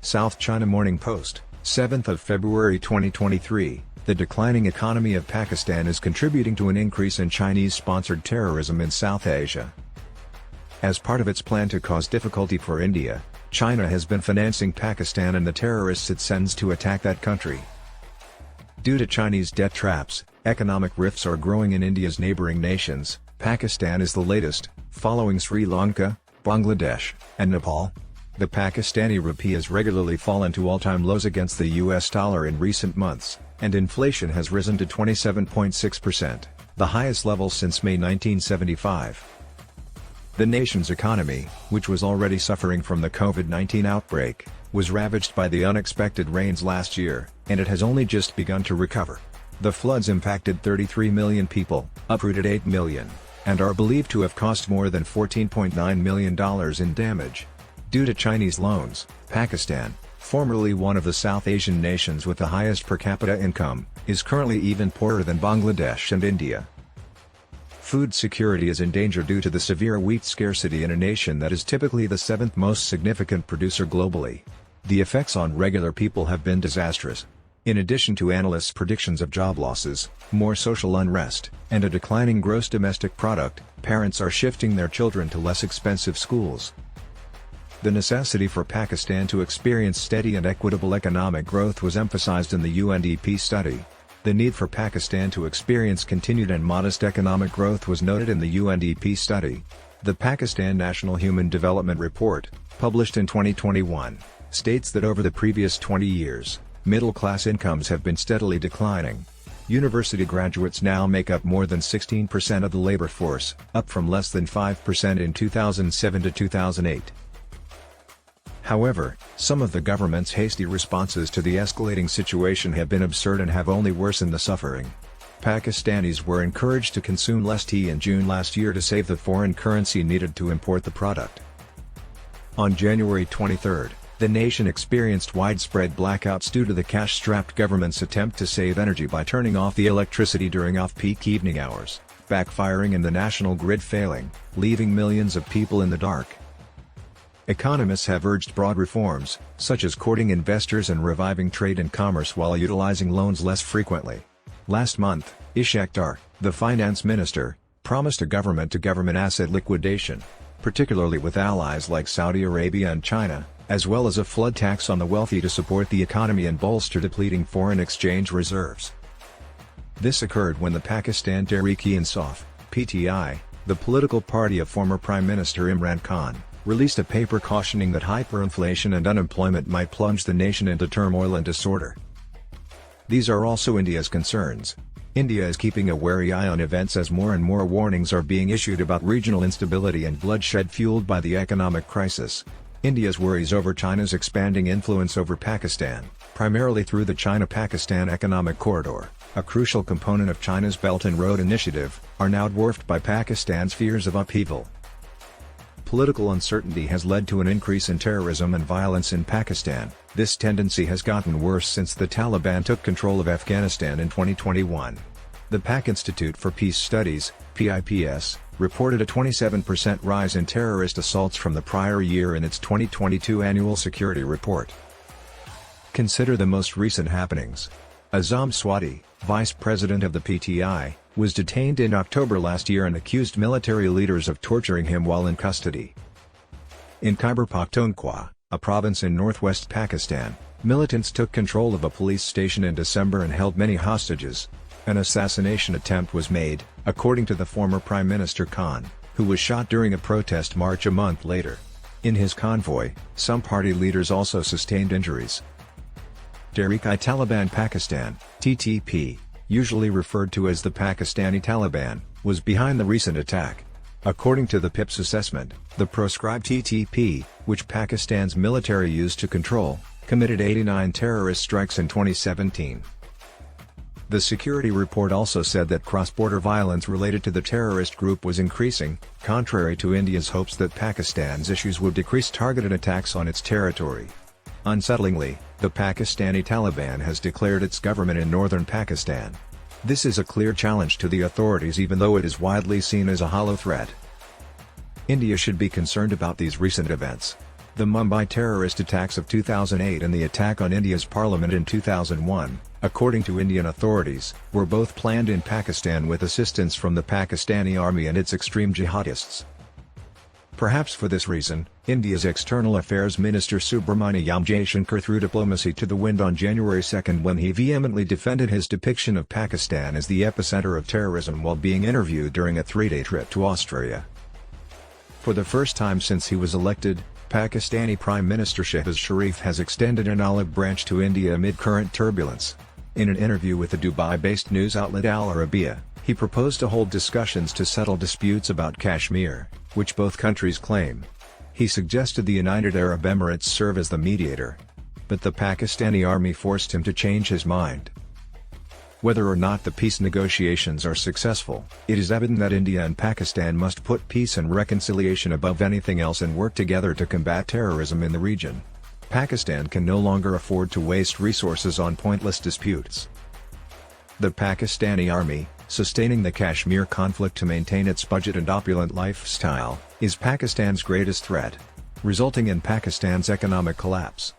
South China Morning Post, 7th of February 2023. The declining economy of Pakistan is contributing to an increase in Chinese-sponsored terrorism in South Asia. As part of its plan to cause difficulty for India, China has been financing Pakistan and the terrorists it sends to attack that country. Due to Chinese debt traps, economic rifts are growing in India's neighboring nations. Pakistan is the latest, following Sri Lanka, Bangladesh, and Nepal. The Pakistani rupee has regularly fallen to all-time lows against the US dollar in recent months, and inflation has risen to 27.6%, the highest level since May 1975. The nation's economy, which was already suffering from the COVID-19 outbreak, was ravaged by the unexpected rains last year, and it has only just begun to recover. The floods impacted 33 million people, uprooted 8 million, and are believed to have cost more than $14.9 million in damage. Due to Chinese loans, Pakistan, formerly one of the South Asian nations with the highest per capita income, is currently even poorer than Bangladesh and India. Food security is in danger due to the severe wheat scarcity in a nation that is typically the seventh most significant producer globally. The effects on regular people have been disastrous. In addition to analysts' predictions of job losses, more social unrest, and a declining gross domestic product, parents are shifting their children to less expensive schools. The necessity for Pakistan to experience steady and equitable economic growth was emphasized in the UNDP study. The need for Pakistan to experience continued and modest economic growth was noted in the UNDP study. The Pakistan National Human Development Report, published in 2021, states that over the previous 20 years, middle-class incomes have been steadily declining. University graduates now make up more than 16% of the labor force, up from less than 5% in 2007 to 2008. However, some of the government's hasty responses to the escalating situation have been absurd and have only worsened the suffering. Pakistanis were encouraged to consume less tea in June last year to save the foreign currency needed to import the product. On January 23, the nation experienced widespread blackouts due to the cash-strapped government's attempt to save energy by turning off the electricity during off-peak evening hours, backfiring and the national grid failing, leaving millions of people in the dark. Economists have urged broad reforms, such as courting investors and reviving trade and commerce while utilizing loans less frequently. Last month, Ishaq Dar, the finance minister, promised a government-to-government asset liquidation, particularly with allies like Saudi Arabia and China, as well as a flood tax on the wealthy to support the economy and bolster depleting foreign exchange reserves. This occurred when the Pakistan Tehreek-e-Insaf (PTI), the political party of former Prime Minister Imran Khan, released a paper cautioning that hyperinflation and unemployment might plunge the nation into turmoil and disorder. These are also India's concerns. India is keeping a wary eye on events as more and more warnings are being issued about regional instability and bloodshed fueled by the economic crisis. India's worries over China's expanding influence over Pakistan, primarily through the China-Pakistan Economic Corridor, a crucial component of China's Belt and Road Initiative, are now dwarfed by Pakistan's fears of upheaval. Political uncertainty has led to an increase in terrorism and violence in Pakistan. This tendency has gotten worse since the Taliban took control of Afghanistan in 2021. The Pak Institute for Peace Studies, PIPS, reported a 27% rise in terrorist assaults from the prior year in its 2022 annual security report. Consider the most recent happenings. Azam Swati, vice president of the PTI, was detained in October last year and accused military leaders of torturing him while in custody. In Khyber Pakhtunkhwa, a province in northwest Pakistan, militants took control of a police station in December and held many hostages. An assassination attempt was made, according to the former Prime Minister Khan, who was shot during a protest march a month later. In his convoy, some party leaders also sustained injuries. Tehreek-i-Taliban Pakistan, TTP, usually referred to as the Pakistani Taliban, was behind the recent attack. According to the PIP's assessment, the proscribed TTP, which Pakistan's military used to control, committed 89 terrorist strikes in 2017. The security report also said that cross-border violence related to the terrorist group was increasing, contrary to India's hopes that Pakistan's issues would decrease targeted attacks on its territory. Unsettlingly, the Pakistani Taliban has declared its government in northern Pakistan. This is a clear challenge to the authorities even though it is widely seen as a hollow threat. India should be concerned about these recent events. The Mumbai terrorist attacks of 2008 and the attack on India's parliament in 2001, according to Indian authorities, were both planned in Pakistan with assistance from the Pakistani army and its extreme jihadists. Perhaps for this reason, India's External Affairs Minister Subramaniam Jaishankar threw diplomacy to the wind on January 2 when he vehemently defended his depiction of Pakistan as the epicenter of terrorism while being interviewed during a 3-day trip to Australia. For the first time since he was elected, Pakistani Prime Minister Shehbaz Sharif has extended an olive branch to India amid current turbulence. In an interview with the Dubai-based news outlet Al Arabiya, he proposed to hold discussions to settle disputes about Kashmir, which both countries claim. He suggested the United Arab Emirates serve as the mediator. But the Pakistani army forced him to change his mind. Whether or not the peace negotiations are successful, it is evident that India and Pakistan must put peace and reconciliation above anything else and work together to combat terrorism in the region. Pakistan can no longer afford to waste resources on pointless disputes. The Pakistani army, sustaining the Kashmir conflict to maintain its budget and opulent lifestyle, is Pakistan's greatest threat, resulting in Pakistan's economic collapse.